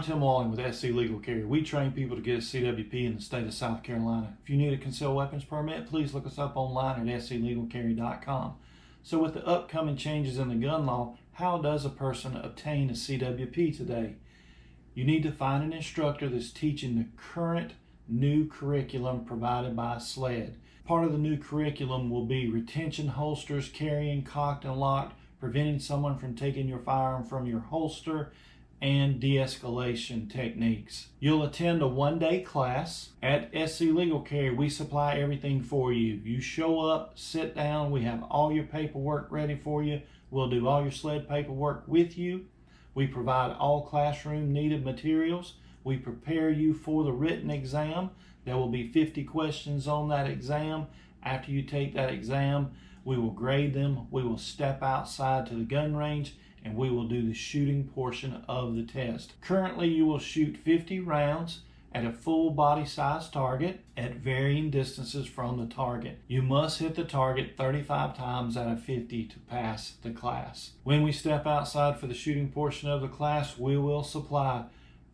Tim Walling with SC Legal Carrier. We train people to get a CWP in the state of South Carolina. If you need a concealed weapons permit, please look us up online at sclegalcarry.com. So with the upcoming changes in the gun law, how does a person obtain a CWP today? You need to find an instructor that's teaching the current new curriculum provided by SLED. Part of the new curriculum will be retention holsters, carrying cocked and locked, preventing someone from taking your firearm from your holster, and de-escalation techniques. You'll attend a one-day class. At SC Legal Carrier, we supply everything for you. You show up, sit down, we have all your paperwork ready for you. We'll do all your SLED paperwork with you. We provide all classroom needed materials. We prepare you for the written exam. There will be 50 questions on that exam. After you take that exam, we will grade them. We will step outside to the gun range and we will do the shooting portion of the test. Currently, you will shoot 50 rounds at a full body size target at varying distances from the target. You must hit the target 35 times out of 50 to pass the class. When we step outside for the shooting portion of the class, we will supply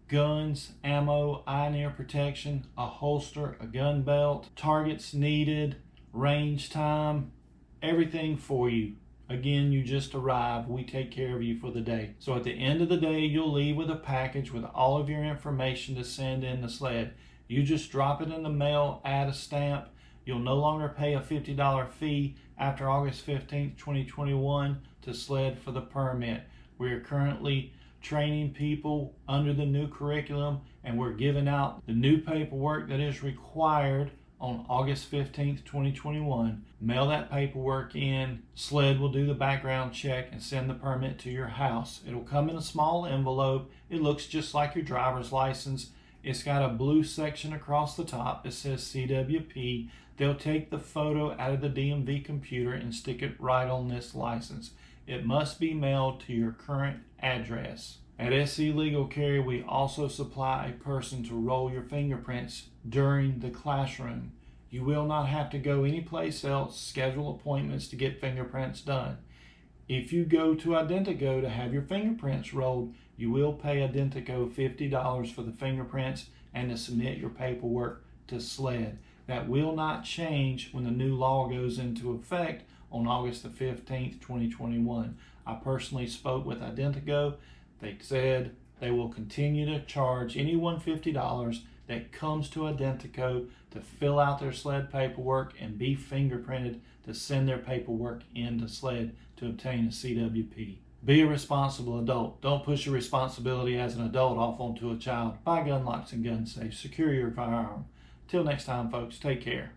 guns, ammo, eye and ear protection, a holster, a gun belt, targets needed, range time, everything for you. Again, you just arrive, we take care of you for the day. So at the end of the day, you'll leave with a package with all of your information to send in the SLED. You just drop it in the mail, add a stamp. You'll no longer pay a $50 fee after August 15th, 2021 to SLED for the permit. We are currently training people under the new curriculum and we're giving out the new paperwork that is required on August 15th, 2021. Mail that paperwork in. SLED will do the background check and send the permit to your house. It'll come in a small envelope. It looks just like your driver's license. It's got a blue section across the top that says CWP. They'll take the photo out of the DMV computer and stick it right on this license. It must be mailed to your current address. At SC Legal Carrier, we also supply a person to roll your fingerprints during the classroom. You will not have to go anyplace else, schedule appointments to get fingerprints done. If you go to Identago to have your fingerprints rolled, you will pay Identago $50 for the fingerprints and to submit your paperwork to SLED. That will not change when the new law goes into effect on August the 15th, 2021. I personally spoke with Identago. They said they will continue to charge anyone $50 that comes to Identago to fill out their SLED paperwork and be fingerprinted to send their paperwork into SLED to obtain a CWP. Be a responsible adult. Don't push your responsibility as an adult off onto a child. Buy gun locks and gun safes. Secure your firearm. Till next time, folks, take care.